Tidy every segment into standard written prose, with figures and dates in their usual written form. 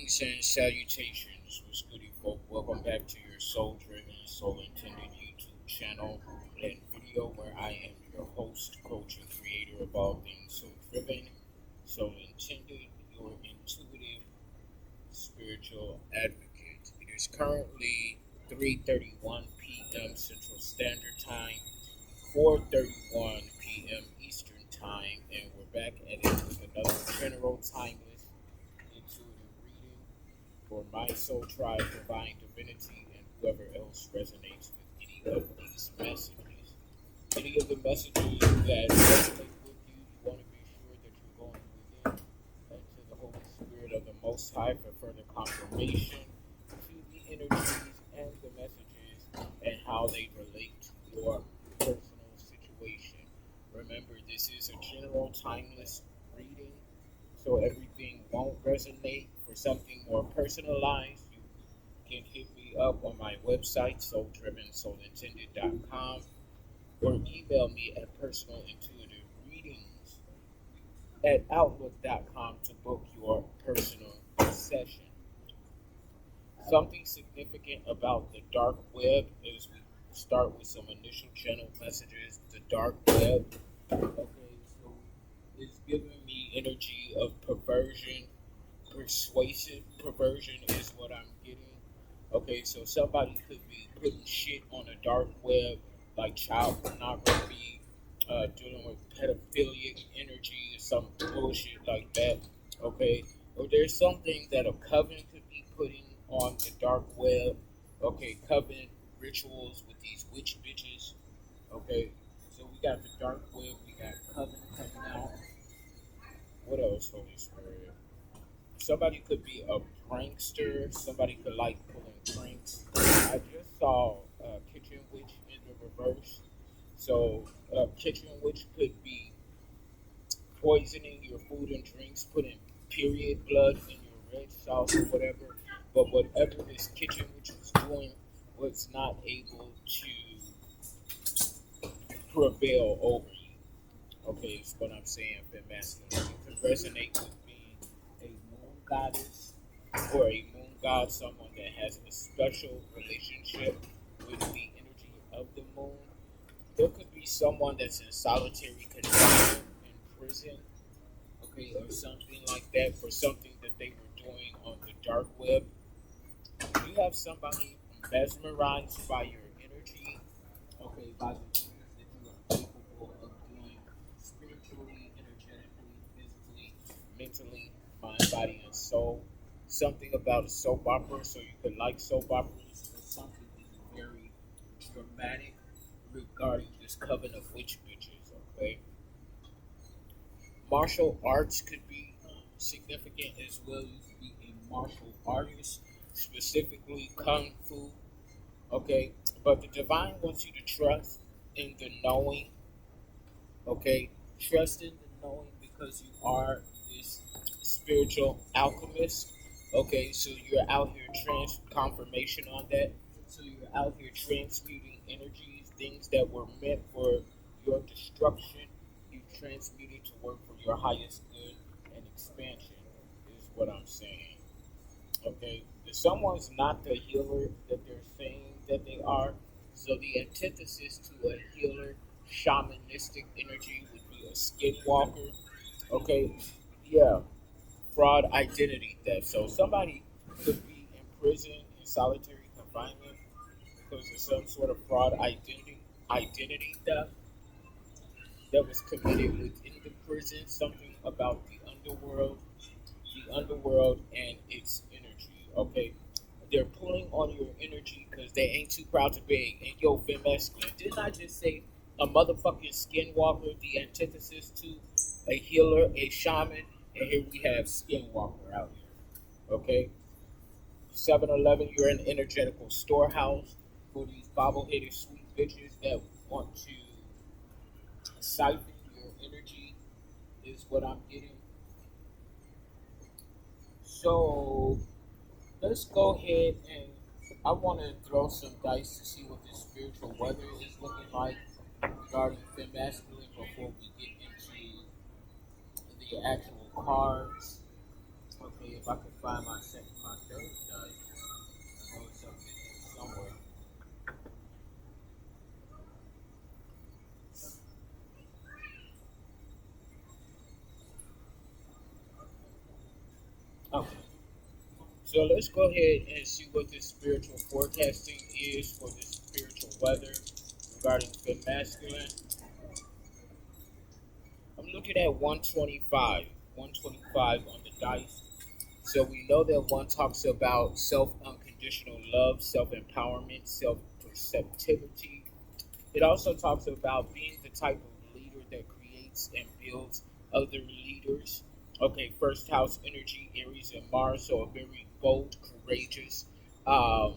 Greetings and salutations, what's goody folk. Welcome back to your soul driven, soul intended YouTube channel and video where I am your host, coach, and creator of all things soul driven, soul intended, your intuitive spiritual advocate. It is currently 3:31 p.m. Central Standard Time, 4:31 p.m. Eastern Time, and we're back at it with another general timeless intuitive reading for my soul tribe, divine divinity, and whoever else resonates with any of these messages. Any of the messages that resonate with you, you want to be sure that you're going within and to the Holy Spirit of the Most High for further confirmation to the energies and the messages and how they relate to your personal situation. Remember, this is a general, timeless reading, so everything won't resonate. For something more personalized, you can hit me up on my website, souldrivensoulintented.com, or email me at personalintuitivereadings@outlook.com to book your personal session. Something significant about the dark web is we start with some initial general messages. The dark web, okay, so it's giving me energy of perversion. Persuasive perversion is what I'm getting. Okay, so somebody could be putting shit on the dark web, like child pornography, dealing with pedophilic energy or some bullshit like that. Okay, or there's something that a coven could be putting on the dark web. Okay, coven rituals with these witch bitches. Okay, so we got the dark web, we got coven coming out. What else, Holy Spirit? Somebody could be a prankster. Somebody could like pulling pranks. I just saw Kitchen Witch in the reverse. So Kitchen Witch could be poisoning your food and drinks, putting period blood in your red sauce or whatever. But whatever this Kitchen Witch was doing was not able to prevail over you. Okay, is what I'm saying for masculine. You can resonate with being a moon goddess or a moon god, someone that has a special relationship with the energy of the moon. There could be someone that's in solitary confinement in prison, okay, or something like that for something that they were doing on the dark web. You have somebody mesmerized by your energy, okay, by the things that you are capable of doing spiritually, energetically, physically, mentally, mind, body, and soul. Something about a soap opera, so you could like soap operas, or something that is very dramatic regarding this coven of witch bitches, okay? Martial arts could be significant as well. You could be a martial artist, specifically kung fu, okay? But the divine wants you to trust in the knowing, okay? Trust in the knowing because you are this spiritual alchemist, okay? So you're out here confirmation on that. So you're out here transmuting energies, things that were meant for your destruction. You transmute it to work for your highest good and expansion, is what I'm saying. Okay, if someone's not the healer that they're saying that they are, so the antithesis to a healer, shamanistic energy would be a skinwalker. Okay, yeah, fraud identity theft. So somebody could be in prison in solitary confinement because of some sort of fraud identity theft that was committed within the prison. Something about the underworld and its energy. Okay, they're pulling on your energy because they ain't too proud to beg. And yo, Finn masculine, didn't I just say a motherfucking skinwalker, the antithesis to a healer, a shaman, and here we have skinwalker out here. Okay, 7-Eleven, you're an energetical storehouse for these bobble-headed sweet bitches that want to siphon your energy. Is what I'm getting. So let's go ahead and I want to throw some dice to see what the spiritual weather is looking like regarding fem masculine before we get into the actual cards. Okay, if I can find my third dice, I know it's up in here somewhere. Okay, so let's go ahead and see what this spiritual forecasting is for this spiritual weather regarding the masculine. I'm looking at 125, 125 on the dice. So we know that one talks about self unconditional love, self empowerment, self perceptivity. It also talks about being the type of leader that creates and builds other leaders. Okay, first house energy, Aries and Mars, so a very bold, courageous, um,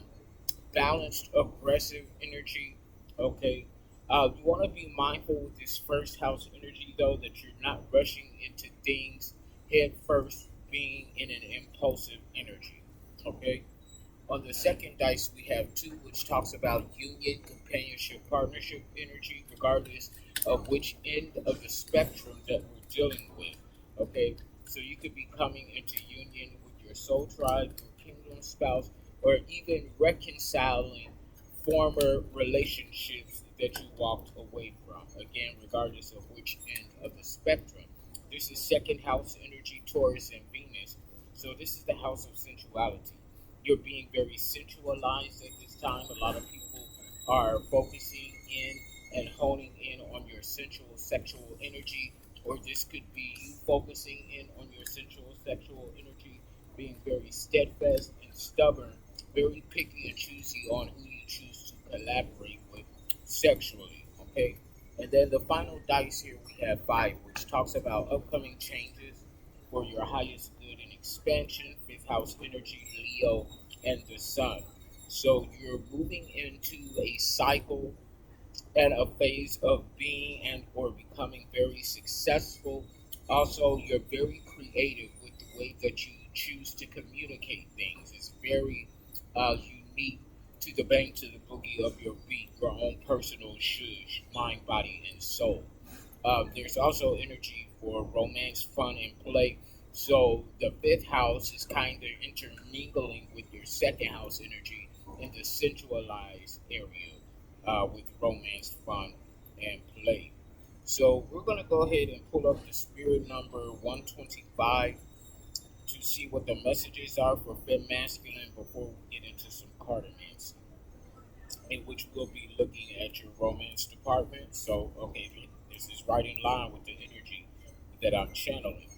balanced, aggressive energy. Okay, you want to be mindful with this first house energy, though, that you're not rushing into things head first, being in an impulsive energy. Okay, on the second dice, we have two, which talks about union, companionship, partnership energy, regardless of which end of the spectrum that we're dealing with. Okay, so you could be coming into union with your soul tribe, your kingdom spouse, or even reconciling former relationships that you walked away from. Again, regardless of which end of the spectrum. This is second house energy, Taurus and Venus. So this is the house of sensuality. You're being very sensualized at this time. A lot of people are focusing in and honing in on your sensual sexual energy, or this could be you focusing in on your sensual sexual energy, being very steadfast and stubborn, very picky and choosy on who you choose to collaborate with sexually. Okay, and then the final dice here we have five, which talks about upcoming changes for your highest good and expansion, fifth house energy, Leo, and the sun. So you're moving into a cycle and a phase of being and or becoming very successful. Also, you're very creative with the way that you choose to communicate things. It's very unique to the bang to the boogie of your beat, your own personal shush, mind, body, and soul. There's also energy for romance, fun, and play. So the fifth house is kind of intermingling with your second house energy in the sensualized area with romance, fun, and play. So we're going to go ahead and pull up the spirit number 125 to see what the messages are for Fem Masculine before we get into some cartomancy, in which we'll be looking at your romance department. So, okay, this is right in line with the energy that I'm channeling.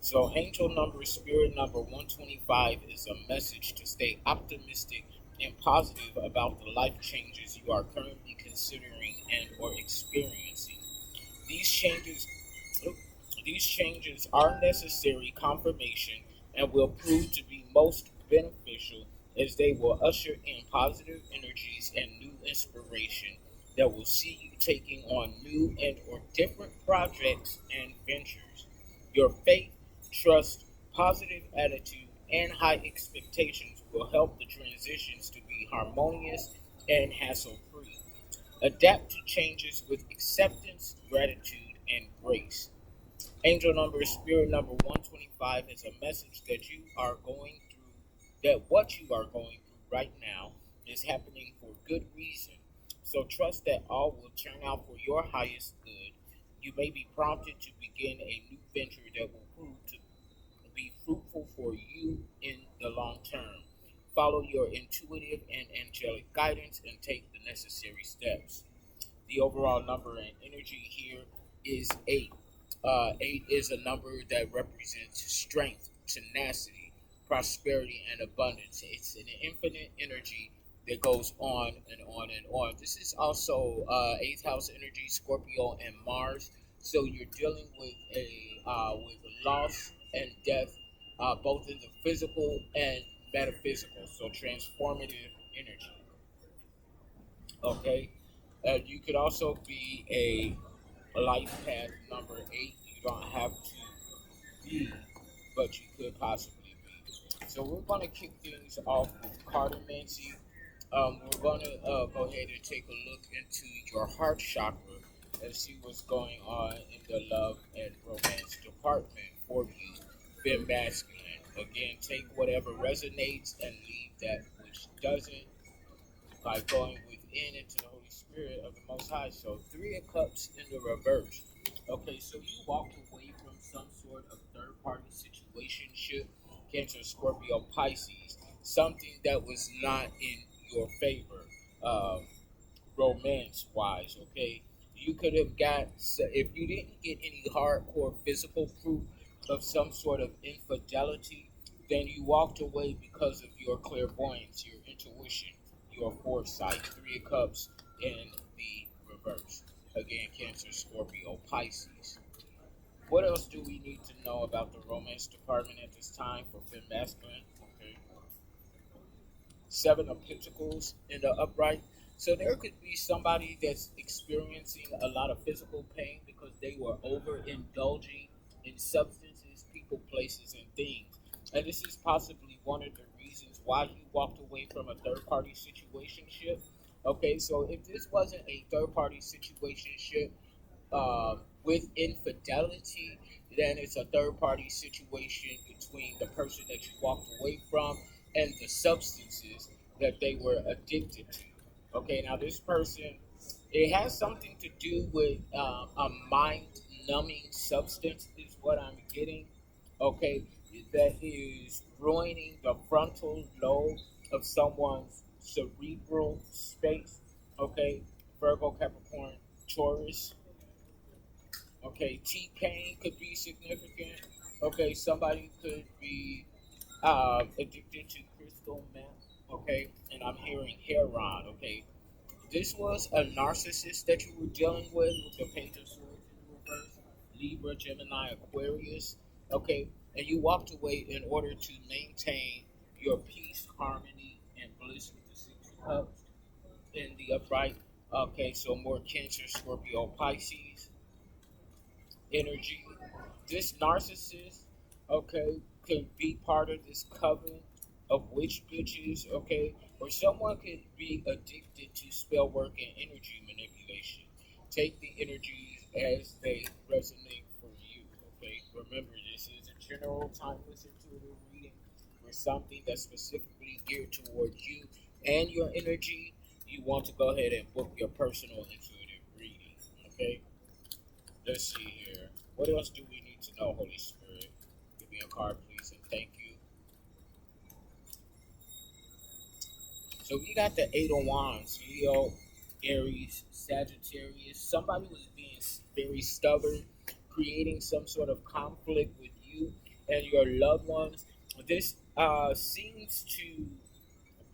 So, angel number, spirit number 125 is a message to stay optimistic and positive about the life changes you are currently considering and or experiencing. These changes, these changes are necessary confirmation and will prove to be most beneficial as they will usher in positive energies and new inspiration that will see you taking on new and or different projects and ventures. Your faith, trust, positive attitude, and high expectations will help the transitions to be harmonious and hassle free. Adapt to changes with acceptance, gratitude, and grace. Angel number, spirit number 125 is a message that you are going through, that what you are going through right now is happening for good reason. So trust that all will turn out for your highest good. You may be prompted to begin a new venture that will prove to be fruitful for you in the long term. Follow your intuitive and angelic guidance and take the necessary steps. The overall number and energy here is 8. 8 is a number that represents strength, tenacity, prosperity, and abundance. It's an infinite energy that goes on and on and on. This is also 8th house energy, Scorpio and Mars. So you're dealing with with loss and death, both in the physical and metaphysical. So transformative energy. Okay, you could also be a life path number 8. You don't have to be, but you could possibly be. So we're going to kick things off with cartomancy. We're going to go ahead and take a look into your heart chakra and see what's going on in the love and romance department for you, Fem Masculine. Again, take whatever resonates and leave that which doesn't by going within into the Holy Spirit of the Most High. So, Three of Cups in the reverse. Okay, so you walked away from some sort of third party situationship, Cancer, Scorpio, Pisces, something that was not in your favor. Romance wise, okay? You could have got, if you didn't get any hardcore physical proof of some sort of infidelity, then you walked away because of your clairvoyance, your intuition, your foresight. Three of Cups in the reverse. Again, Cancer, Scorpio, Pisces. What else do we need to know about the romance department at this time for Fem Masculine? Okay. Seven of Pentacles in the upright. So there could be somebody that's experiencing a lot of physical pain because they were overindulging in substances, people, places, and things. And this is possibly one of the reasons why you walked away from a third party situationship. Okay, so if this wasn't a third party situationship, with infidelity, then it's a third party situation between the person that you walked away from and the substances that they were addicted to. Okay, now this person, it has something to do with a mind numbing substance, is what I'm getting. Okay, that is ruining the frontal lobe of someone's cerebral space. Okay, Virgo, Capricorn, Taurus. Okay, T-Pain could be significant. Okay, somebody could be addicted to crystal meth. Okay, and I'm hearing heron. Okay, this was a narcissist that you were dealing with the Page of Swords in reverse, Libra, Gemini, Aquarius. Okay, and you walked away in order to maintain your peace, harmony, and bliss with the Six of Cups in the upright. Okay, so more Cancer, Scorpio, Pisces energy. This narcissist, okay, could be part of this coven of witch bitches, okay, or someone could be addicted to spell work and energy manipulation. Take the energies as they resonate for you, okay? Remember, this is a general timeless intuitive reading for something that's specifically geared towards you and your energy. You want to go ahead and book your personal intuitive reading, okay? Let's see here. What else do we need to know, Holy Spirit? Give me a card, please, and thank you. So we got the Eight of Wands, Leo, Aries, Sagittarius. Somebody was being very stubborn, creating some sort of conflict with you and your loved ones. This seems to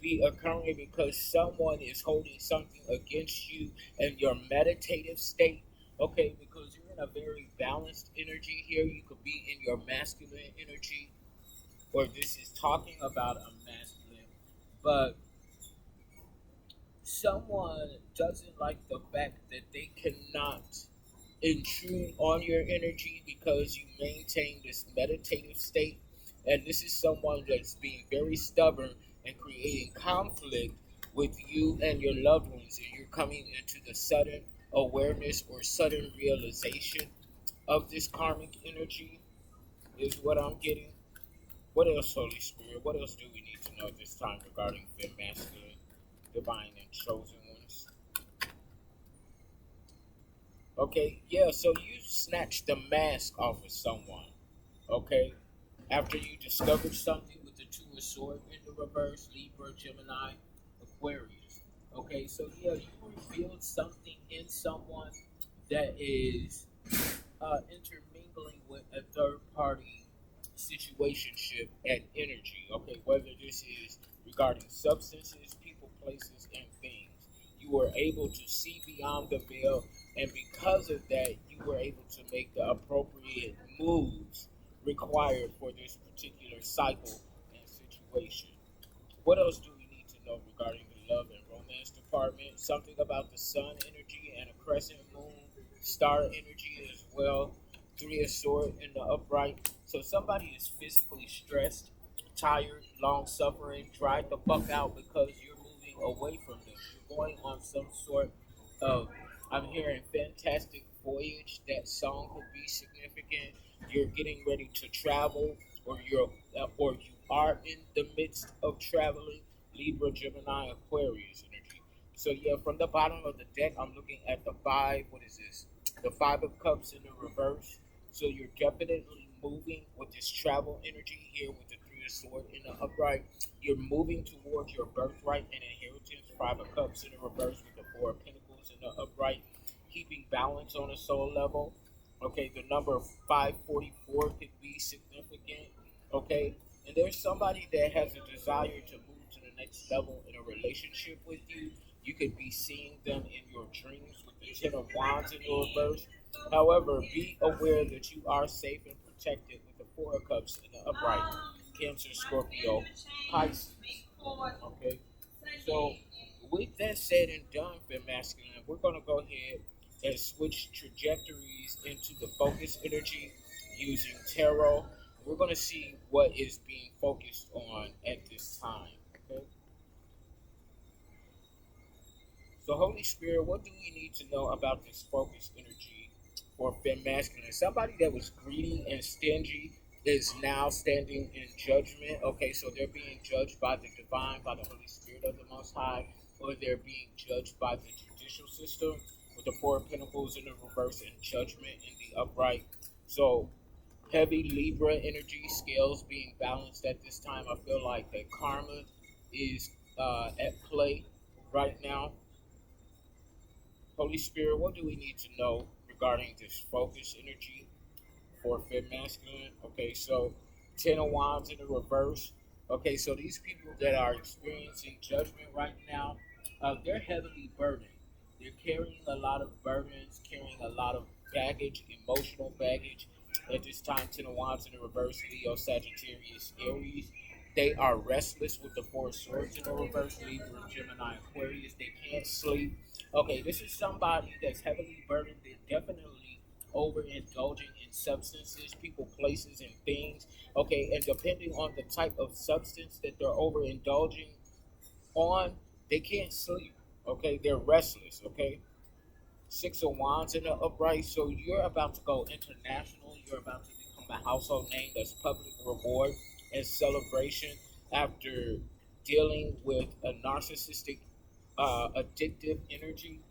be occurring because someone is holding something against you and your meditative state. Okay, because you're in a very balanced energy here. You could be in your masculine energy, or this is talking about a masculine, but someone doesn't like the fact that they cannot intrude on your energy because you maintain this meditative state. And this is someone that's being very stubborn and creating conflict with you and your loved ones. And you're coming into the sudden awareness or sudden realization of this karmic energy, is what I'm getting. What else, Holy Spirit? What else do we need to know this time regarding Fem Masculine, Divine, and Chosen Ones? Okay, yeah, so you snatched the mask off of someone, okay? After you discovered something with the Two of Swords in the reverse, Libra, Gemini, Aquarius. Okay, so yeah, you revealed something in someone that is intermingling with a third party situationship and energy. Okay, whether this is regarding substances, people, places, and things. You were able to see beyond the veil, and because of that, you were able to make the appropriate moves required for this particular cycle and situation. What else do we need to know regarding the love and romance department? Something about the sun energy and a crescent moon, star energy as well. Three of Swords in the upright. So somebody is physically stressed, tired, long suffering, dried the fuck out because you're moving away from them. You're going on some sort of, I'm hearing fantastic voyage. That song could be significant. You're getting ready to travel, or you're or you are in the midst of traveling, Libra, Gemini, Aquarius energy. So yeah, from the bottom of the deck, I'm looking at the five. What is this? The Five of Cups in the reverse. So you're definitely moving with this travel energy here with the Three of Swords in the upright. You're moving towards your birthright and inheritance. Five of Cups in the reverse with the Four of Pentacles in the upright. Keeping balance on a soul level. Okay, the number 544 could be significant. Okay, and there's somebody that has a desire to move to the next level in a relationship with you. You could be seeing them in your dreams with the Ten of Wands in the reverse. However, be aware that you are safe and protected with the Four of Cups in the upright. Cancer, Scorpio, Pisces. Okay, so with that said and done, Fem Masculine, we're going to go ahead and switch trajectories into the focus energy using tarot. We're going to see what is being focused on at this time. Okay. So, Holy Spirit, what do we need to know about this focus energy for Fem Masculine? Somebody that was greedy and stingy is now standing in judgment. Okay, so they're being judged by the divine, by the Holy Spirit of the Most High, or they're being judged by the judicial system with the Four of Pentacles in the reverse and judgment in the upright. So, heavy Libra energy scales being balanced at this time. I feel like that karma is at play right now. Holy Spirit, what do we need to know regarding this focus energy for Fem Masculine? Okay, so Ten of Wands in the reverse. Okay, so these people that are experiencing judgment right now, they're heavily burdened. They're carrying a lot of burdens, carrying a lot of baggage, emotional baggage. At this time, Ten of Wands in the reverse, Leo, Sagittarius, Aries. They are restless with the Four of Swords in the reverse, Libra, Gemini, Aquarius. They can't sleep. Okay, this is somebody that's heavily burdened. They're definitely overindulging in substances, people, places, and things. Okay, and depending on the type of substance that they're overindulging on, they can't sleep. Okay, they're restless. Okay, Six of Wands in the upright. So you're about to go international. You're about to become a household name. That's public reward and celebration after dealing with a narcissistic, addictive energy.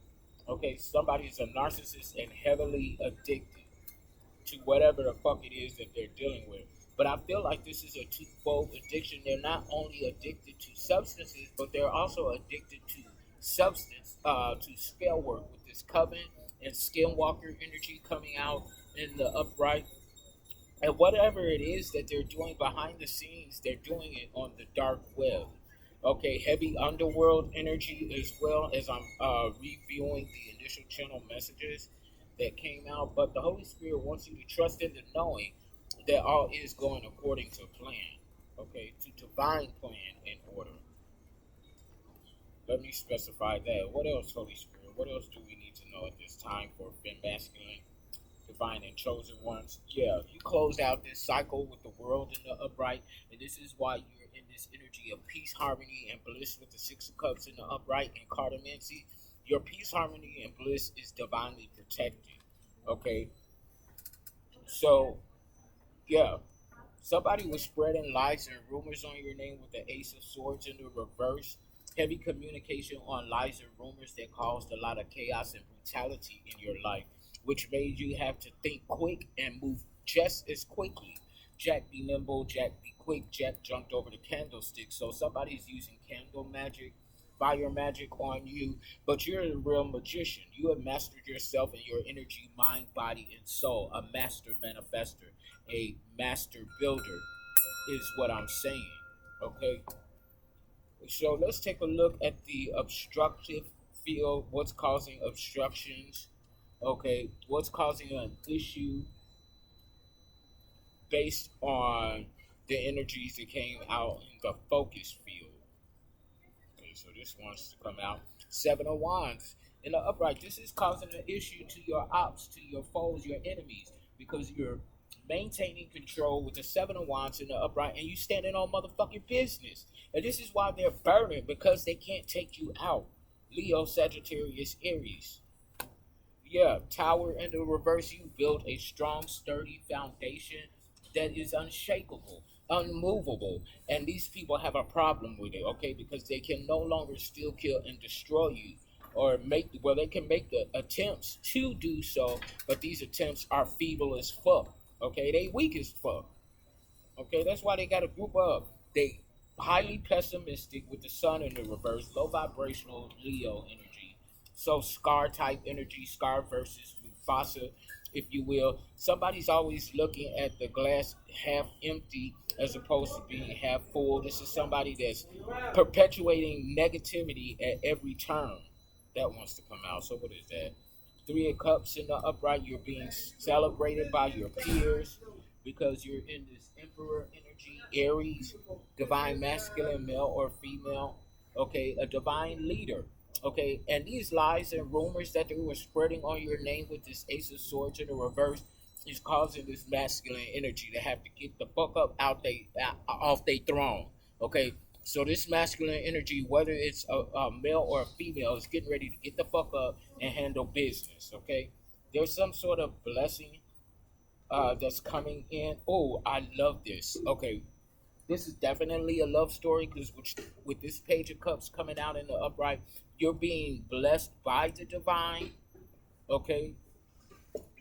Okay, somebody is a narcissist and heavily addicted to whatever the fuck it is that they're dealing with. But I feel like this is a twofold addiction. They're not only addicted to substances, but they're also addicted to to spell work with this coven and skinwalker energy coming out in the upright. And whatever it is that they're doing behind the scenes, they're doing it on the dark web. Okay, heavy underworld energy as well as I'm reviewing the initial channel messages that came out. But the Holy Spirit wants you to trust in the knowing that all is going according to plan. Okay, to divine plan and order. Let me specify that. What else, Holy Spirit? What else do we need to know at this time for Fem Masculine, divine and chosen ones? Yeah, you closed out this cycle with the world in the upright, and this is why you're in this energy of peace, harmony, and bliss with the Six of Cups in the upright and cartomancy. Your peace, harmony, and bliss is divinely protected. Okay, so yeah, somebody was spreading lies and rumors on your name with the Ace of Swords in the reverse. Heavy communication on lies and rumors that caused a lot of chaos and brutality in your life, which made you have to think quick and move just as quickly. Jack be nimble, Jack be quick, Jack jumped over the candlestick. So somebody's using candle magic, fire magic on you, but you're a real magician. You have mastered yourself and your energy, mind, body, and soul. A master manifester, a master builder is what I'm saying. Okay? So let's take a look at the obstructive field. What's causing obstructions? Okay, what's causing an issue based on the energies that came out in the focus field? Okay, so this wants to come out. Seven of Wands in the upright. This is causing an issue to your ops, to your foes, your enemies, because you're maintaining control with the Seven of Wands in the upright, and you standing on motherfucking business. And this is why they're burning, because they can't take you out. Leo, Sagittarius, Aries. Yeah, Tower in the reverse. You build a strong, sturdy foundation that is unshakable. unmovable, and these people have a problem with it, okay, because they can no longer steal, kill, and destroy you, or make, well, they can make the attempts to do so, but these attempts are feeble as fuck, okay, they weak as fuck, okay, that's why they got a group up. They highly pessimistic with the sun in the reverse, low vibrational Leo energy. So Scar type energy, Scar versus Mufasa, if you will. Somebody's always looking at the glass half empty as opposed to being half full. This is somebody that's perpetuating negativity at every turn. That wants to come out. So what is that? Three of Cups in the upright. You're being celebrated by your peers because you're in this Emperor energy, Aries, divine masculine, male or female. Okay, a divine leader. Okay, and these lies and rumors that they were spreading on your name with this Ace of Swords in the reverse is causing this masculine energy to have to get the fuck up off their throne. Okay, so this masculine energy, whether it's a male or a female, is getting ready to get the fuck up and handle business. Okay, there's some sort of blessing that's coming in. Oh, I love this. Okay, this is definitely a love story because with this Page of Cups coming out in the upright, you're being blessed by the divine. Okay,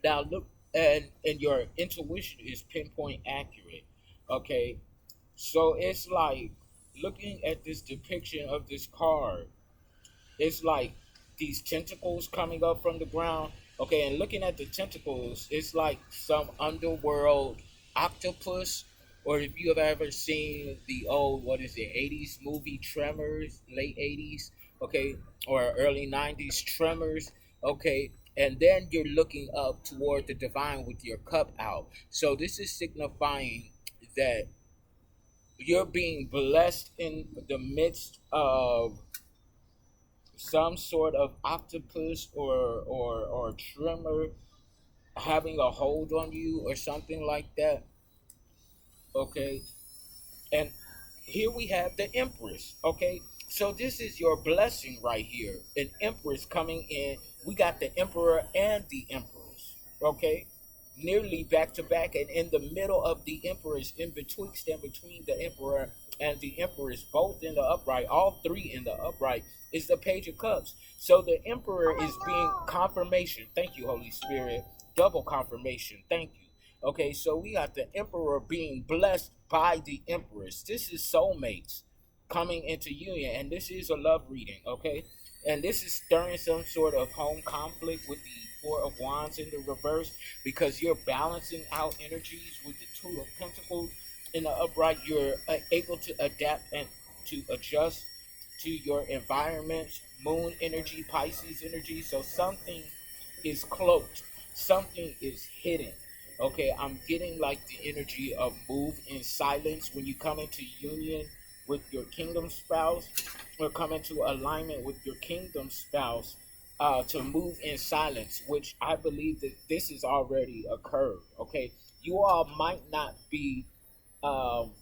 now look, and your intuition is pinpoint accurate. Okay, so it's like looking at this depiction of this card, it's like these tentacles coming up from the ground. Okay, and looking at the tentacles, it's like some underworld octopus. Or if you have ever seen the old, what is it, 80s movie Tremors, late 80s, okay, or early 90s Tremors, okay, and then you're looking up toward the divine with your cup out. So this is signifying that you're being blessed in the midst of some sort of octopus or tremor having a hold on you or something like that. Okay, and here we have the Empress. Okay, so this is your blessing right here, an Empress coming in. We got the Emperor and the Empress. Okay, nearly back to back, and in the middle of the Empress, in betwixt and between the Emperor and the Empress, both in the upright, all three in the upright, is the Page of Cups. So the Emperor is being confirmation. Thank you, Holy Spirit. Double confirmation. Thank you. Okay, so we got the Emperor being blessed by the Empress. This is soulmates coming into union, and this is a love reading, okay? And this is stirring some sort of home conflict with the Four of Wands in the reverse because you're balancing out energies with the Two of Pentacles in the upright. You're able to adapt and to adjust to your environment. Moon energy, Pisces energy. So something is cloaked, something is hidden. Okay, I'm getting like the energy of move in silence when you come into union with your kingdom spouse or come into alignment with your kingdom spouse, to move in silence, which I believe that this has already occurred. Okay, you all might not be um,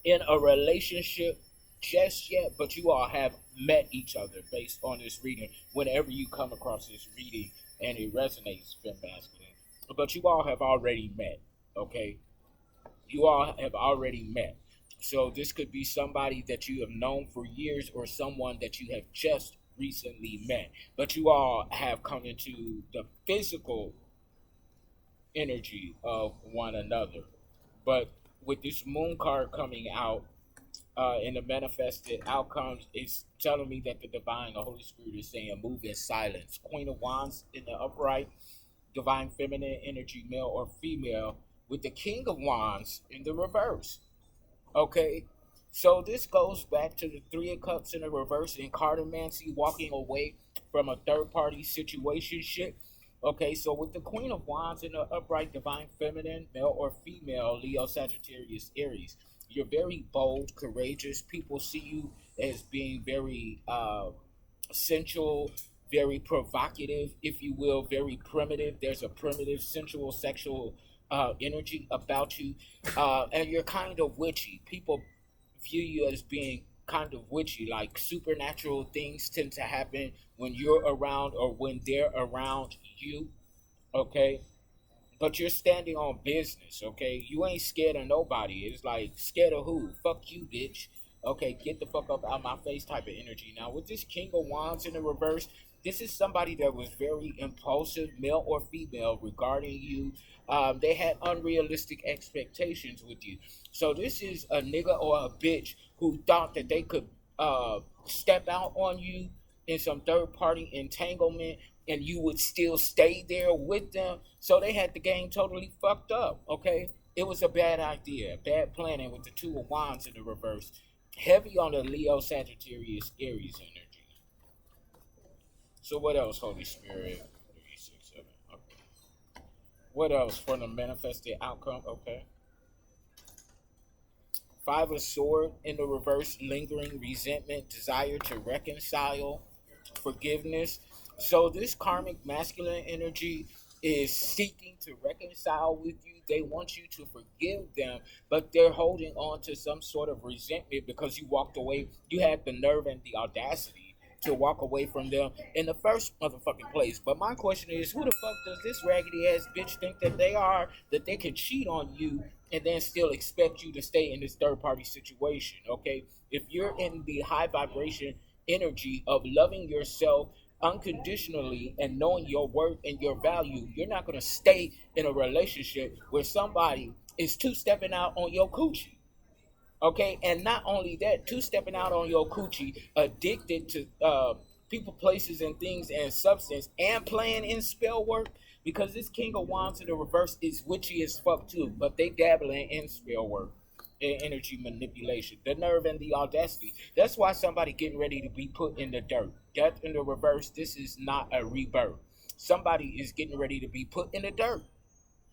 in a relationship just yet, but you all have met each other based on this reading. Whenever you come across this reading and it resonates, Fem Masculine, but you all have already met. Okay, you all have already met. So this could be somebody that you have known for years or someone that you have just recently met. But you all have come into the physical energy of one another. But with this moon card coming out in the manifested outcomes, it's telling me that the divine, the Holy Spirit is saying move in silence. Queen of Wands in the upright, divine feminine energy, male or female, with the King of Wands in the reverse. Okay, so this goes back to the Three of Cups in the reverse and cartomancy, walking away from a third party situation shit. Okay, so with the Queen of Wands in the upright, divine feminine, male or female, Leo, Sagittarius, Aries, you're very bold, courageous. People see you as being very sensual, very provocative, if you will, very primitive. There's a primitive, sensual, sexual energy about you, and you're kind of witchy. People view you as being kind of witchy, like supernatural things tend to happen when you're around or when they're around you. Okay, but you're standing on business, okay? You ain't scared of nobody. It's like, scared of who? Fuck you, bitch. Okay, get the fuck up out my face type of energy. Now, with this King of Wands in the reverse, this is somebody that was very impulsive, male or female, regarding you. They had unrealistic expectations with you. So this is a nigga or a bitch who thought that they could step out on you in some third party entanglement and you would still stay there with them. So they had the game totally fucked up, okay? It was a bad idea, bad planning with the Two of Wands in the reverse. Heavy on the Leo, Sagittarius, Aries energy. So what else, Holy Spirit? 3, 6, 7. Okay. What else for the manifested outcome? Okay. Five of Sword in the reverse, lingering resentment, desire to reconcile, forgiveness. So this karmic masculine energy is seeking to reconcile with you. They want you to forgive them, but they're holding on to some sort of resentment because you walked away. You had the nerve and the audacity to walk away from them in the first motherfucking place. But my question is, who the fuck does this raggedy ass bitch think that they are, that they can cheat on you and then still expect you to stay in this third party situation? Okay, if you're in the high vibration energy of loving yourself unconditionally and knowing your worth and your value, you're not going to stay in a relationship where somebody is two-stepping out on your coochie. Okay, and not only that, two-stepping out on your coochie, addicted to people, places, and things and substance, and playing in spell work, because this King of Wands in the reverse is witchy as fuck too, but they dabbling in spell work and energy manipulation, the nerve and the audacity. That's why somebody getting ready to be put in the dirt. Death in the reverse, this is not a rebirth. Somebody is getting ready to be put in the dirt.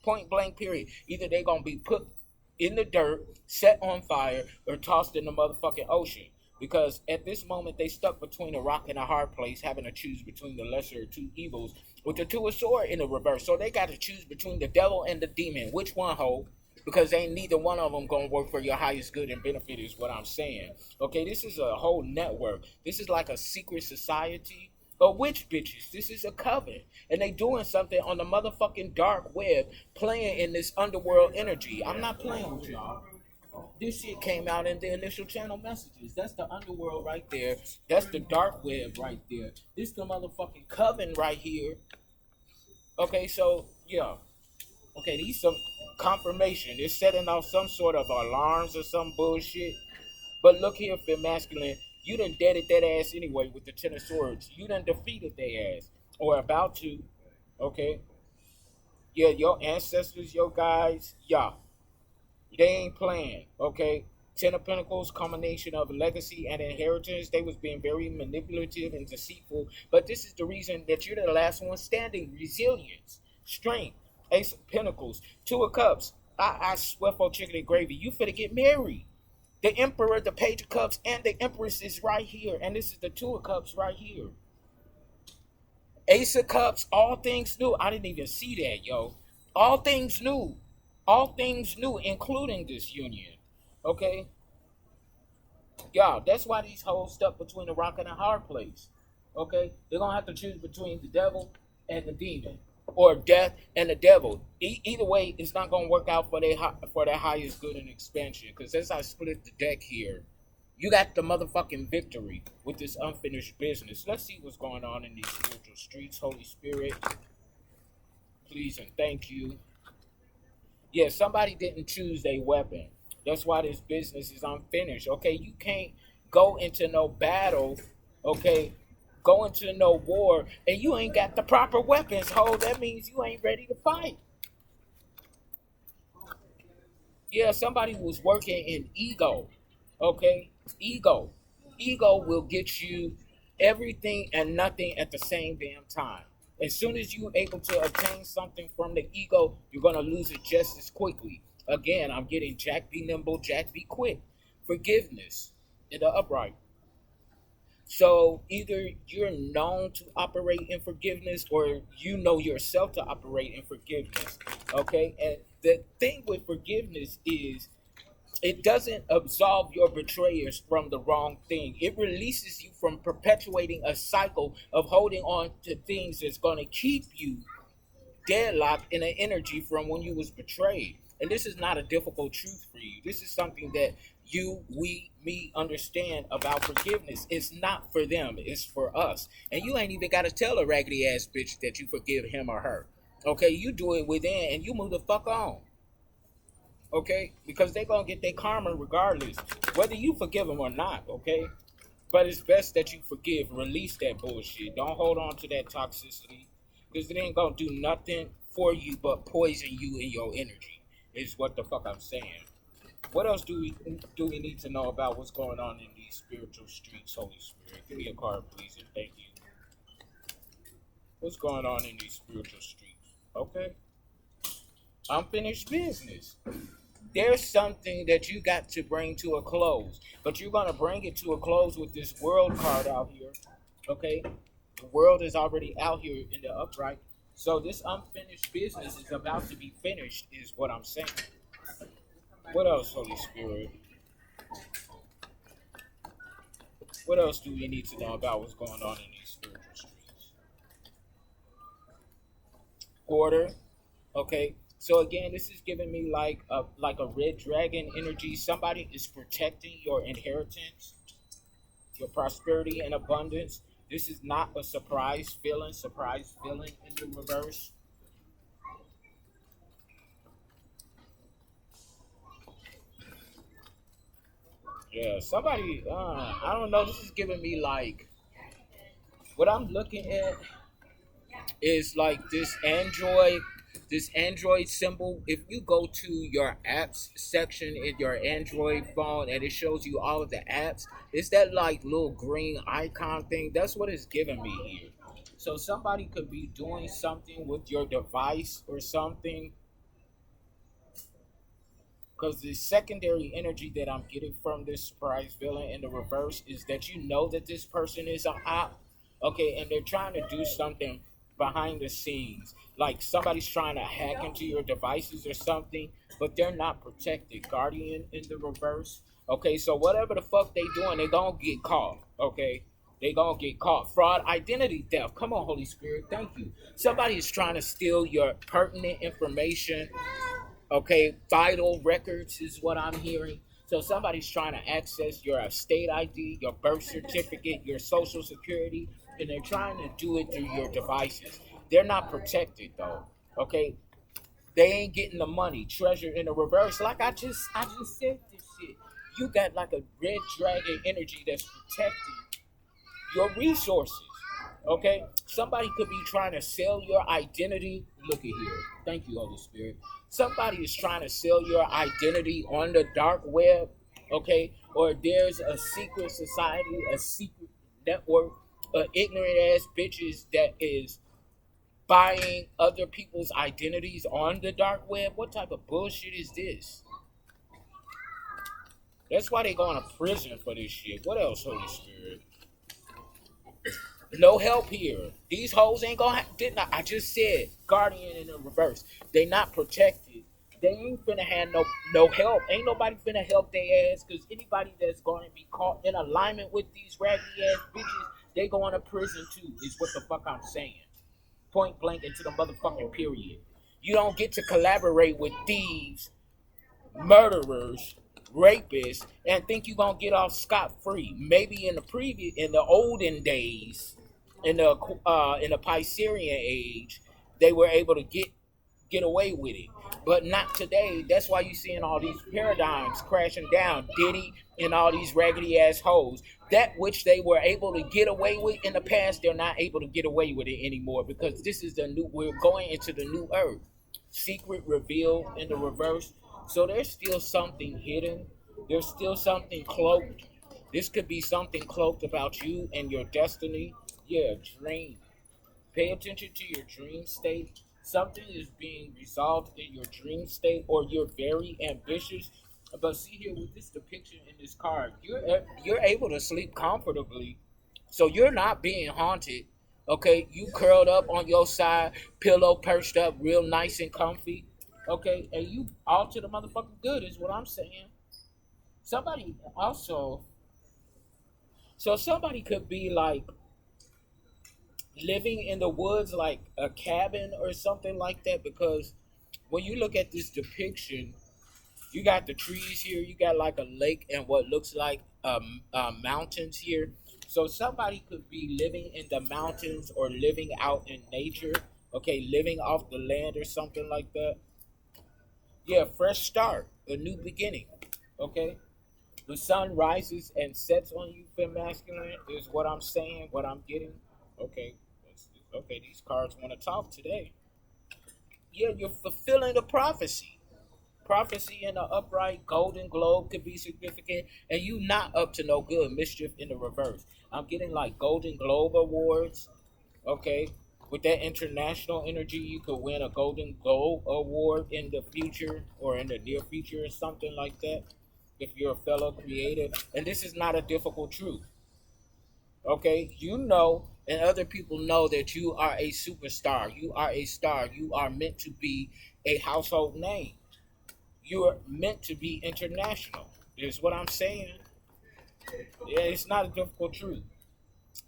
Point blank, period. Either they're going to be put in the dirt, set on fire, or tossed in the motherfucking ocean. Because at this moment, they stuck between a rock and a hard place, having to choose between the lesser of two evils, with the Two of Swords in the reverse. So they got to choose between the devil and the demon. Which one, ho? Because ain't neither one of them going to work for your highest good and benefit is what I'm saying. Okay, this is a whole network. This is like a secret society of witch bitches. This is a coven. And they doing something on the motherfucking dark web, playing in this underworld energy. I'm not playing with y'all. This shit came out in the initial channel messages. That's the underworld right there. That's the dark web right there. This the motherfucking coven right here. Okay, so, yeah. Okay, these some confirmation. They're setting off some sort of alarms or some bullshit. But look here, Finn Masculine. You done deaded that ass anyway with the Ten of Swords. You done defeated their ass. Or about to. Okay? Yeah, your ancestors, your guys, yeah. They ain't playing. Okay? Ten of Pentacles, combination of legacy and inheritance. They was being very manipulative and deceitful. But this is the reason that you're the last one standing. Resilience. Strength. Ace of Pentacles. Two of Cups. I swear for chicken and gravy. You finna get married. The Emperor, the Page of Cups, and the Empress is right here. And this is the Two of Cups right here. Ace of Cups, all things new. I didn't even see that, yo. All things new. All things new, including this union. Okay? Y'all, that's why these hoes stuck between a rock and a hard place. Okay? They're going to have to choose between the devil and the demon. Or death and the devil. Either way, it's not going to work out for their highest good and expansion. Because as I split the deck here, you got the motherfucking victory with this unfinished business. Let's see what's going on in these spiritual streets. Holy Spirit, please and thank you. Yeah, somebody didn't choose a weapon. That's why this business is unfinished. Okay, you can't go into no battle, okay, go into no war, and you ain't got the proper weapons, ho. That means you ain't ready to fight. Yeah, somebody was working in ego, okay? Ego. Ego will get you everything and nothing at the same damn time. As soon as you're able to obtain something from the ego, you're going to lose it just as quickly. Again, I'm getting Jack be nimble, Jack be quick. Forgiveness in the upright. So either you're known to operate in forgiveness or you know yourself to operate in forgiveness. Okay? And the thing with forgiveness is it doesn't absolve your betrayers from the wrong thing. It releases you from perpetuating a cycle of holding on to things that's going to keep you deadlocked in an energy from when you was betrayed. And this is not a difficult truth for you. This is something that you, we, me understand about forgiveness. It's not for them, it's for us. And you ain't even got to tell a raggedy ass bitch that you forgive him or her. Okay, you do it within and you move the fuck on. Okay, because they gonna get their karma regardless, whether you forgive them or not. Okay, but it's best that you forgive, release that bullshit. Don't hold on to that toxicity because it ain't gonna do nothing for you but poison you in your energy. Is what the fuck I'm saying. What else do we need to know about what's going on in these spiritual streets, Holy Spirit? Give me a card, please, and thank you. What's going on in these spiritual streets? Okay, unfinished business. There's something that you got to bring to a close, but you're gonna bring it to a close with this world card out here. Okay, the world is already out here in the upright, so this unfinished business is about to be finished, is what I'm saying. What else, Holy Spirit? What else do we need to know about what's going on in these spiritual streets? Order. Okay. So again, this is giving me like a red dragon energy. Somebody is protecting your inheritance, your prosperity and abundance. This is not a surprise feeling in the reverse. Yeah, somebody, I don't know, this is giving me like, what I'm looking at is like this Android symbol. If you go to your apps section in your Android phone and it shows you all of the apps, it's that like little green icon thing. That's what it's giving me here. So somebody could be doing something with your device or something, because the secondary energy that I'm getting from this surprise villain in the reverse is that you know that this person is an op, okay, and they're trying to do something behind the scenes. Like somebody's trying to hack into your devices or something, but they're not protected. Guardian in the reverse. Okay, so whatever the fuck they doing, they gonna get caught. Okay, they gonna get caught. Fraud, identity theft. Come on, Holy Spirit, thank you. Somebody is trying to steal your pertinent information. Okay, vital records is what I'm hearing. So somebody's trying to access your state ID, your birth certificate, your social security, and they're trying to do it through your devices. They're not protected though. Okay, they ain't getting the money. Treasure in the reverse. Like I just said this shit. You got like a red dragon energy that's protecting your resources. Okay? Somebody could be trying to sell your identity. Look at here. Thank you, Holy Spirit. Somebody is trying to sell your identity on the dark web. Okay? Or there's a secret society, a secret network, ignorant ass bitches that is buying other people's identities on the dark web. What type of bullshit is this? That's why they going to prison for this shit. What else, Holy Spirit? No help here. These hoes ain't gonna. Didn't I just said guardian in the reverse? They not protected. They ain't finna have no help. Ain't nobody finna help their ass. Cause anybody that's gonna be caught in alignment with these raggedy ass bitches, they going to prison too. Is what the fuck I'm saying. Point blank into the motherfucking period. You don't get to collaborate with thieves, murderers, rapists, and think you gonna get off scot free. Maybe in the olden days, in the Piscean age, they were able to get away with it, but not today. That's why you seeing all these paradigms crashing down. Diddy and all these raggedy ass hoes. That which they were able to get away with in the past, they're not able to get away with it anymore because this is the new. We're going into the new earth. Secret revealed in the reverse. So there's still something hidden. There's still something cloaked. This could be something cloaked about you and your destiny. Yeah, dream. Pay attention to your dream state. Something is being resolved in your dream state, or you're very ambitious. But see here with this depiction in this card, you're able to sleep comfortably, so you're not being haunted. Okay, you curled up on your side, pillow perched up, real nice and comfy. Okay, and you all to the motherfucking good is what I'm saying. Somebody also, so somebody could be like living in the woods like a cabin or something like that, because when you look at this depiction, you got the trees here, you got like a lake and what looks like mountains here. So somebody could be living in the mountains or living out in nature, okay, living off the land or something like that. Yeah, fresh start, a new beginning, okay. The sun rises and sets on you, fem masculine, is what I'm saying, what I'm getting. Okay, okay, these cards want to talk today. Yeah, you're fulfilling the prophecy. Prophecy in the upright, golden globe could be significant, and you not up to no good. Mischief in the reverse. I'm getting like golden globe awards. Okay, with that international energy, you could win a golden globe award in the future or in the near future or something like that. If you're a fellow creative, and this is not a difficult truth. Okay, you know, and other people know that you are a superstar. You are a star. You are meant to be a household name. You're meant to be international. Is what I'm saying. Yeah, it's not a difficult truth.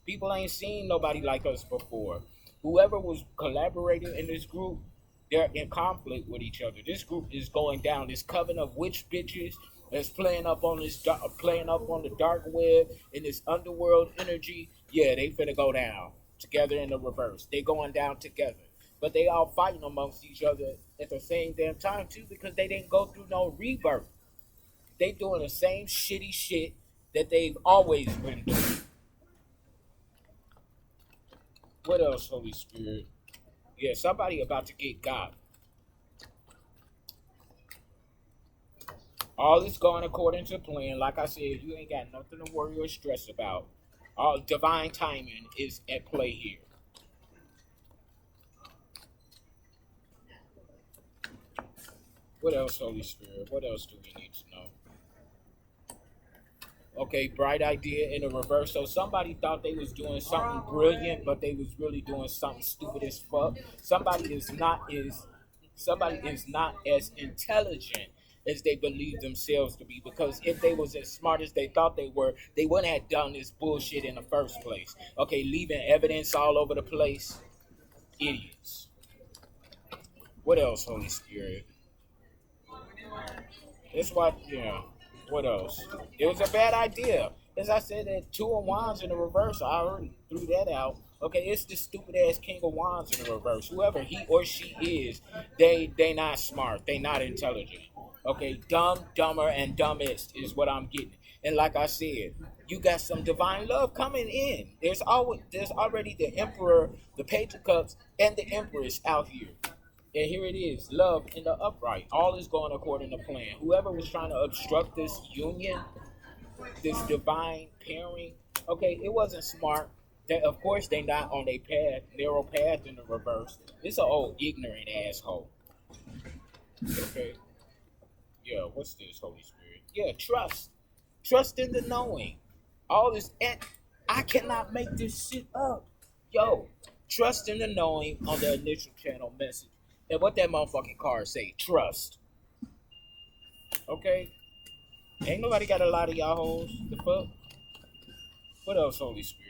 People ain't seen nobody like us before. Whoever was collaborating in this group, they're in conflict with each other. This group is going down. This coven of witch bitches that's playing up on the dark web in this underworld energy. Yeah, they finna go down together in the reverse. They going down together, but they all fighting amongst each other at the same damn time too, because they didn't go through no rebirth. They doing the same shitty shit that they've always been doing. What else, Holy Spirit? Yeah, somebody about to get got. All is going according to plan. Like I said, you ain't got nothing to worry or stress about. All divine timing is at play here. What else, Holy Spirit? What else do we need to know? Okay, bright idea in the reverse. So somebody thought they was doing something brilliant, but they was really doing something stupid as fuck. Somebody is not as intelligent as they believe themselves to be. Because if they was as smart as they thought they were, they wouldn't have done this bullshit in the first place. Okay, leaving evidence all over the place. Idiots. What else, Holy Spirit? It's what, yeah. What else? It was a bad idea. As I said, that two of wands in the reverse, I already threw that out. Okay, it's the stupid ass king of wands in the reverse. Whoever he or she is, they not smart. They not intelligent. Okay, dumb, dumber, and dumbest is what I'm getting. And like I said, you got some divine love coming in. There's already the emperor, the page of cups, and the empress out here. And here it is, love in the upright. All is going according to plan. Whoever was trying to obstruct this union, this divine pairing, okay, it wasn't smart. Of course, they not on a path, narrow path in the reverse. It's an old ignorant asshole. Okay, yeah. What's this, Holy Spirit? Yeah, trust, trust in the knowing. All this, and I cannot make this shit up. Yo, trust in the knowing on the initial channel message. And what that motherfucking card say? Trust. Okay? Ain't nobody got a lot of y'all hoes. The fuck? What else, Holy Spirit?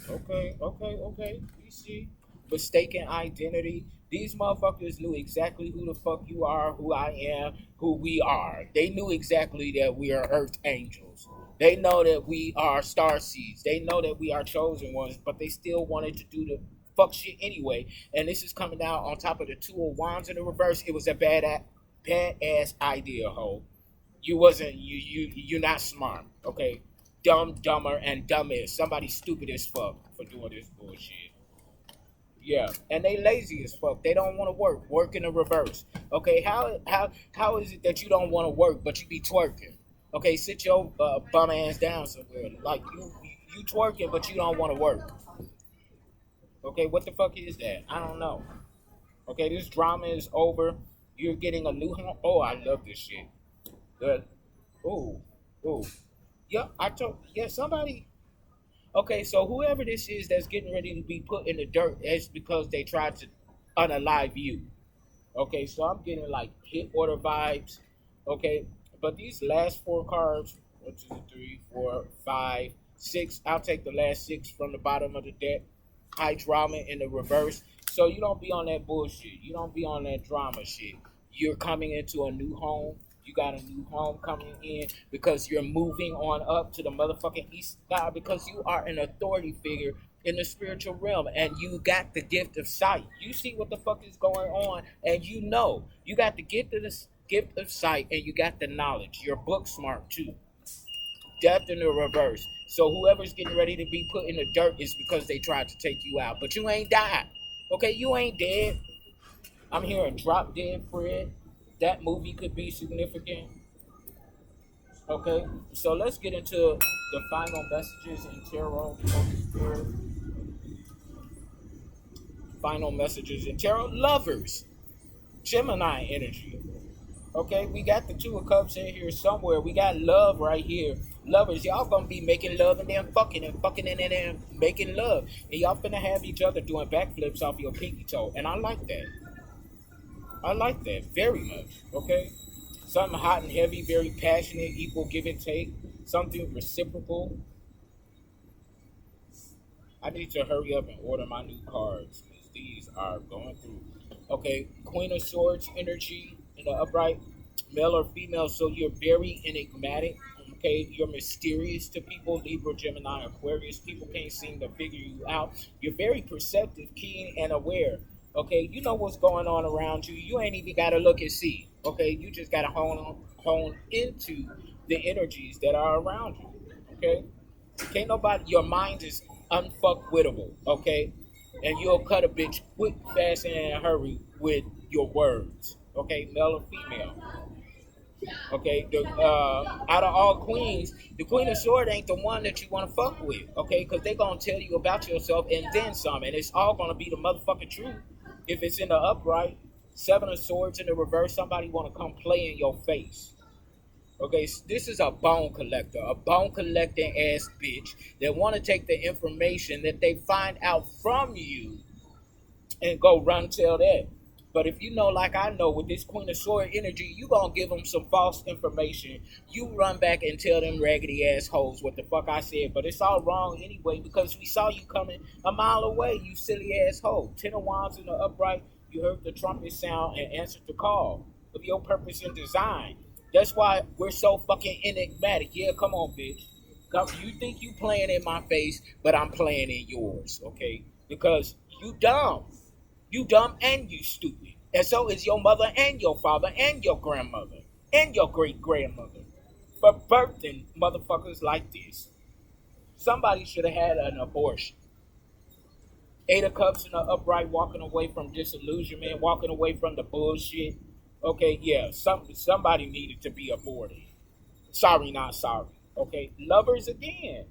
Okay, okay, okay. We see. Mistaken identity. These motherfuckers knew exactly who the fuck you are, who I am, who we are. They knew exactly that we are earth angels. They know that we are starseeds. They know that we are chosen ones, but they still wanted to do the fuck shit anyway. And this is coming out on top of the two of wands in the reverse. It was a bad ass idea, ho. You're not smart, okay? Dumb, dumber, and dumbest. Somebody stupid as fuck for doing this bullshit. Yeah, and they lazy as fuck. They don't want to work. Work in the reverse. Okay, how is it that you don't want to work but you be twerking? Okay, sit your bum ass down somewhere. Like you twerking but you don't want to work. Okay, what the fuck is that? I don't know. Okay, this drama is over. You're getting a new home. Oh, I love this shit. Good. Oh, oh. Yeah, I told. Yeah, somebody. Okay, so whoever this is that's getting ready to be put in the dirt, it's because they tried to unalive you. Okay, so I'm getting like hit order vibes. Okay, but these last four cards, 1, 2, 3, 4, 5, 6. I'll take the last 6 from the bottom of the deck. High drama in the reverse. So you don't be on that bullshit. You don't be on that drama shit. You're coming into a new home. You got a new home coming in because you're moving on up to the motherfucking east side because you are an authority figure in the spiritual realm and you got the gift of sight. You see what the fuck is going on and you know. You got the gift of sight and you got the knowledge. You're book smart too. Death in the reverse. So whoever's getting ready to be put in the dirt is because they tried to take you out. But you ain't died. Okay, you ain't dead. I'm hearing Drop Dead Fred. That movie could be significant. Okay, so let's get into the final messages in tarot. Holy Spirit. Final messages in tarot. Lovers. Gemini energy. Okay, we got the 2 of Cups in here somewhere. We got love right here. Lovers, y'all gonna be making love and then fucking and then making love. And y'all finna have each other doing backflips off your pinky toe. And I like that. I like that very much. Okay? Something hot and heavy, very passionate, equal give and take. Something reciprocal. I need to hurry up and order my new cards because these are going through. Okay, Queen of Swords energy in the upright, male or female. So you're very enigmatic. Okay, you're mysterious to people. Libra, Gemini, Aquarius. People can't seem to figure you out. You're very perceptive, keen, and aware. Okay, you know what's going on around you. You ain't even got to look and see. Okay, you just got to hone into the energies that are around you. Okay, can't nobody. Your mind is unfuckwittable. Okay, and you'll cut a bitch quick, fast, and in a hurry with your words. Okay, male or female. Okay, out of all queens, the Queen of Swords ain't the one that you want to fuck with. Okay, because they gonna tell you about yourself and then some, and it's all gonna be the motherfucking truth. If it's in the upright, 7 of Swords in the reverse, somebody want to come play in your face. Okay, so this is a bone collecting ass bitch that want to take the information that they find out from you and go run tell that. But if you know, like I know, with this Queen of Sword energy, you gonna give them some false information. You run back and tell them raggedy assholes what the fuck I said, but it's all wrong anyway because we saw you coming a mile away, you silly asshole. 10 of Wands in the upright, you heard the trumpet sound and answered the call of your purpose and design. That's why we're so fucking enigmatic. Yeah, come on, bitch. You think you playing in my face, but I'm playing in yours, okay? Because you dumb. You dumb and you stupid. And so is your mother and your father and your grandmother and your great-grandmother. For birthing motherfuckers like this. Somebody should have had an abortion. 8 of Cups in the upright, walking away from disillusionment, walking away from the bullshit. Okay, yeah, somebody needed to be aborted. Sorry, not sorry. Okay, lovers again.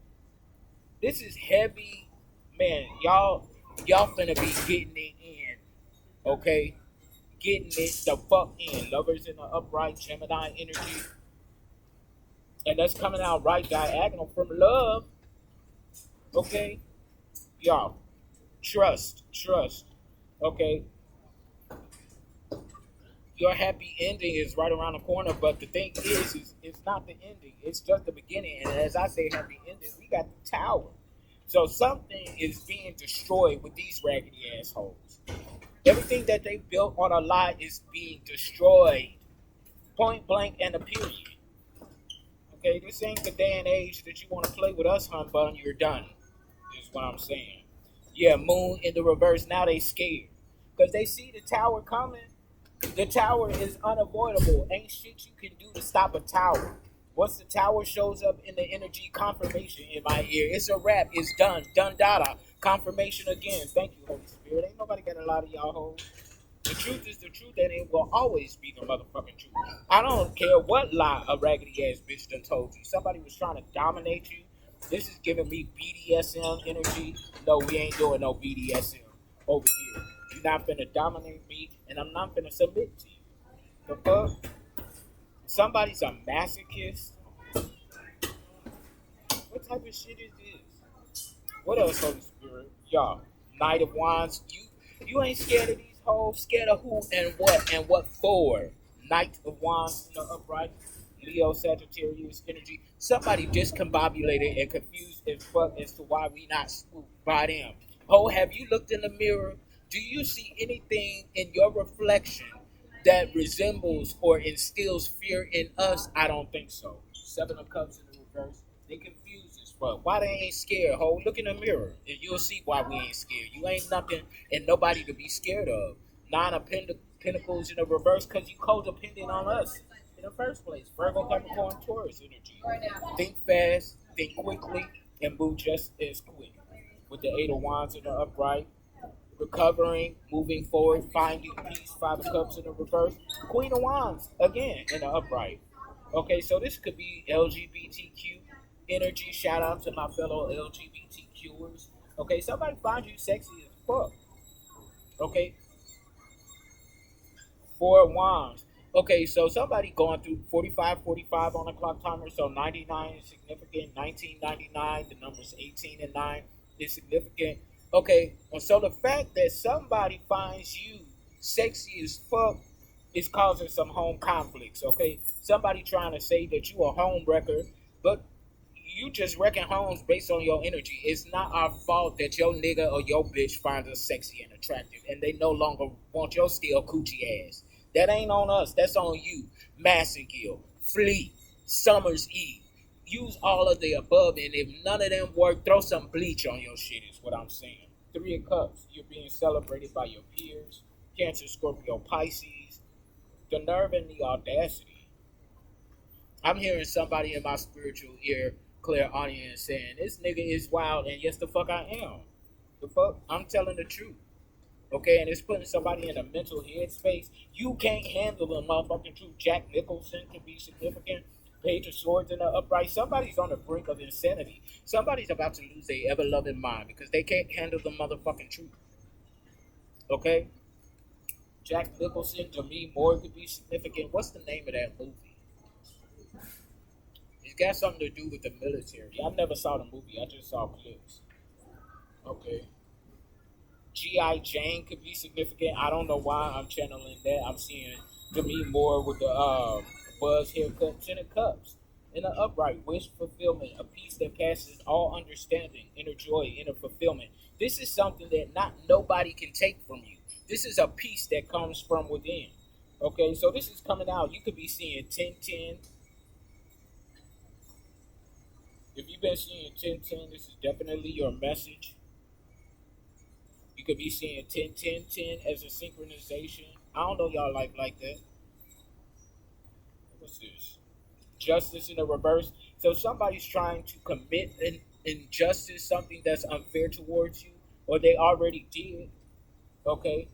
This is heavy. Man, y'all finna be getting it in. Okay? Getting it the fuck in. Lovers in the upright, Gemini energy. And that's coming out right diagonal from love. Okay? Y'all. Trust. Okay? Your happy ending is right around the corner, but the thing is it's not the ending. It's just the beginning. And as I say happy ending, we got the tower. So something is being destroyed with these raggedy assholes. Everything that they built on a lie is being destroyed. Point blank and a period. Okay, this ain't the day and age that you want to play with us, hun bun. You're done. Is what I'm saying. Yeah, moon in the reverse. Now they scared. Because they see the tower coming. The tower is unavoidable. Ain't shit you can do to stop a tower. Once the tower shows up in the energy, confirmation in my ear. It's a wrap. It's done. Done data. Confirmation again. Thank you, Holy Spirit. Ain't nobody got a lot of y'all hoes. The truth is the truth, and it will always be the motherfucking truth. I don't care what lie a raggedy ass bitch done told you. Somebody was trying to dominate you. This is giving me BDSM energy. No, we ain't doing no BDSM over here. You're not finna dominate me, and I'm not finna submit to you. The fuck? Somebody's a masochist. What type of shit is this? What else, Holy Spirit? Y'all, Knight of Wands. You ain't scared of these hoes. Scared of who and what for? Knight of Wands in the upright. Leo Sagittarius energy. Somebody discombobulated and confused as fuck as to why we not spooked by them. Oh, have you looked in the mirror? Do you see anything in your reflection that resembles or instills fear in us? I don't think so. Seven of Cups in the reverse. They confused as fuck. Why they ain't scared, ho? Look in the mirror and you'll see why we ain't scared. You ain't nothing and nobody to be scared of. Nine of Pentacles in the reverse because you codependent on us in the first place. Virgo, Capricorn, Taurus energy. Think fast, think quickly, and move just as quick. With the Eight of Wands in the upright, recovering, moving forward, finding peace. Five of Cups in the reverse. Queen of Wands again in the upright. Okay, so this could be LGBTQ energy. Shout out to my fellow LGBTQers. Okay, somebody finds you sexy as fuck. Okay, Four of Wands. Okay, so somebody going through 45 on the clock timer. So 99 is significant. 1999, the numbers 18 and 9 is significant. Okay, and so the fact that somebody finds you sexy as fuck is causing some home conflicts. Okay, somebody trying to say that you a home wrecker, but you just wrecking homes based on your energy. It's not our fault that your nigga or your bitch finds us sexy and attractive, and they no longer want your steel coochie ass. That ain't on us. That's on you. Massengill, Fleet, Summer's Eve. Use all of the above, and if none of them work, throw some bleach on your shit is what I'm saying. Three of Cups. You're being celebrated by your peers. Cancer, Scorpio, Pisces. The nerve and the audacity. I'm hearing somebody in my spiritual ear, clear audience, saying, this nigga is wild, and yes, the fuck I am. The fuck? I'm telling the truth. Okay, and it's putting somebody in a mental headspace. You can't handle the motherfucking truth. Jack Nicholson can be significant. Page of Swords in the upright. Somebody's on the brink of insanity. Somebody's about to lose their ever-loving mind because they can't handle the motherfucking truth. Okay? Jack Nicholson, Demi Moore could be significant. What's the name of that movie? It's got something to do with the military. I never saw the movie. I just saw clips. Okay. G.I. Jane could be significant. I don't know why I'm channeling that. I'm seeing Demi Moore with the buzz haircut, 10 of Cups. In the upright, wish fulfillment, a peace that passes all understanding, inner joy, inner fulfillment. This is something that not nobody can take from you. This is a peace that comes from within. Okay, so this is coming out. You could be seeing 1010. If you've been seeing 1010, this is definitely your message. You could be seeing 10, 10, 10 as a synchronization. I don't know y'all like that. What's this? Justice in the reverse. So somebody's trying to commit an injustice, something that's unfair towards you, or they already did. Okay?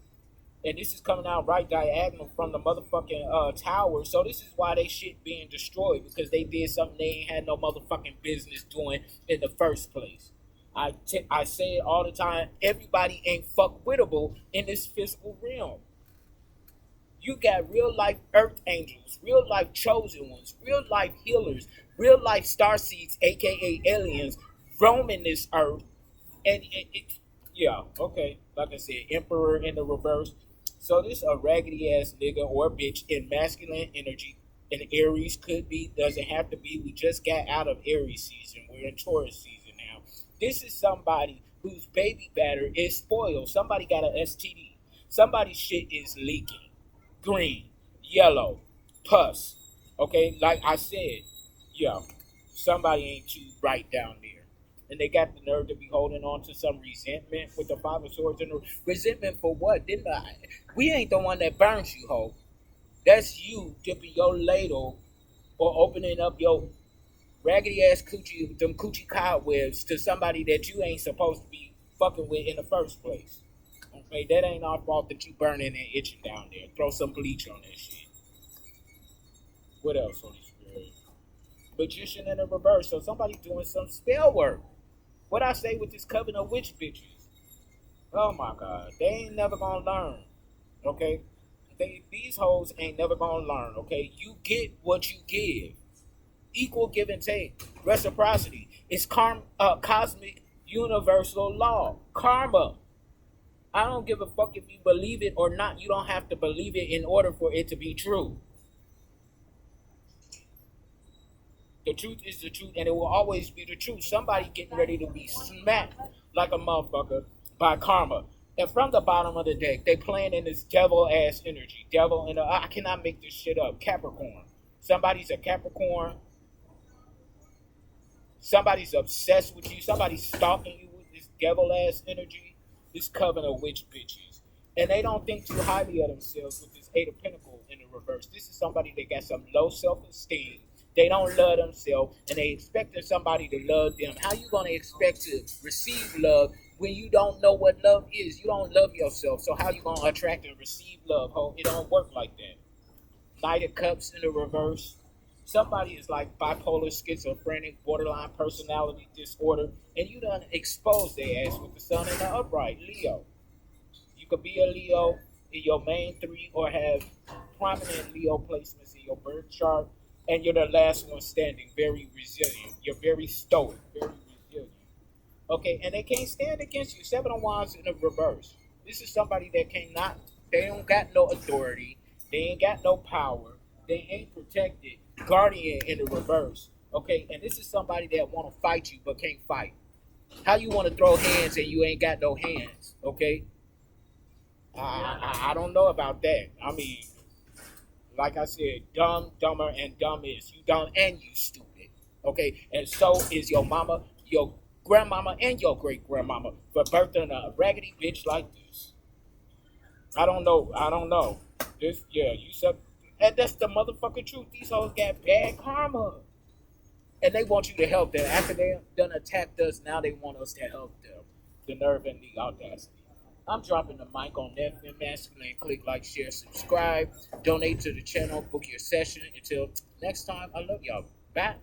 And this is coming out right diagonal from the motherfucking tower. So this is why they shit being destroyed, because they did something they ain't had no motherfucking business doing in the first place. I say it all the time. Everybody ain't fuck-wittable in this physical realm. You got real life earth angels, real life chosen ones, real life healers, real life starseeds, aka aliens, roaming this earth. And yeah, okay. Like I said, Emperor in the reverse. So this a raggedy ass nigga or bitch in masculine energy. And Aries could be, doesn't have to be. We just got out of Aries season. We're in Taurus season. This is somebody whose baby batter is spoiled. Somebody got an STD. Somebody's shit is leaking. Green, yellow, pus. Okay, like I said, yeah, somebody ain't too right down there. And they got the nerve to be holding on to some resentment with the Five of Swords. And resentment for what? We ain't the one that burns you, ho. That's you dipping your ladle or opening up your raggedy ass coochie with them coochie cobwebs to somebody that you ain't supposed to be fucking with in the first place. Okay, that ain't our fault that you burning and itching down there. Throw some bleach on that shit. What else, Holy Spirit? Magician in the reverse. So somebody doing some spell work. What I say with this coven of witch bitches? Oh my God, they ain't never gonna learn. Okay, these hoes ain't never gonna learn. Okay, you get what you give. Equal give and take. Reciprocity. It's cosmic universal law. Karma. I don't give a fuck if you believe it or not. You don't have to believe it in order for it to be true. The truth is the truth, and it will always be the truth. Somebody getting ready to be smacked like a motherfucker by karma. And from the bottom of the deck, they playing in this devil ass energy. Devil in a, I cannot make this shit up. Capricorn. Somebody's a Capricorn. Somebody's obsessed with you. Somebody's stalking you with this devil ass energy. This coven of witch bitches. And they don't think too highly of themselves with this Eight of Pentacles in the reverse. This is somebody that got some low self-esteem. They don't love themselves, and they expecting somebody to love them. How you gonna expect to receive love when you don't know what love is? You don't love yourself, so how you gonna attract and receive love? Ho, it don't work like that. Knight of Cups in the reverse. Somebody is like bipolar, schizophrenic, borderline personality disorder, and you done expose their ass with the sun in the upright, Leo. You could be a Leo in your main three or have prominent Leo placements in your birth chart, and you're the last one standing, very resilient. You're very stoic, very resilient. Okay, and they can't stand against you. Seven of Wands in the reverse. This is somebody that cannot, they don't got no authority, they ain't got no power, they ain't protected. Guardian in the reverse. Okay, and this is somebody that want to fight you but can't fight. How you want to throw hands and you ain't got no hands? Okay, I don't know about that. I mean, like I said, dumb, dumber, and dumb is. You dumb and you stupid. Okay? And so is your mama, your grandmama, and your great grandmama for birthing a raggedy bitch like this. I don't know. I don't know. This, yeah, you said, and that's the motherfucking truth. These hoes got bad karma. And they want you to help them. After they done attacked us, now they want us to help them. The nerve and the audacity. I'm dropping the mic on FM Masculine. Click like, share, subscribe. Donate to the channel. Book your session. Until next time, I love y'all. Bye.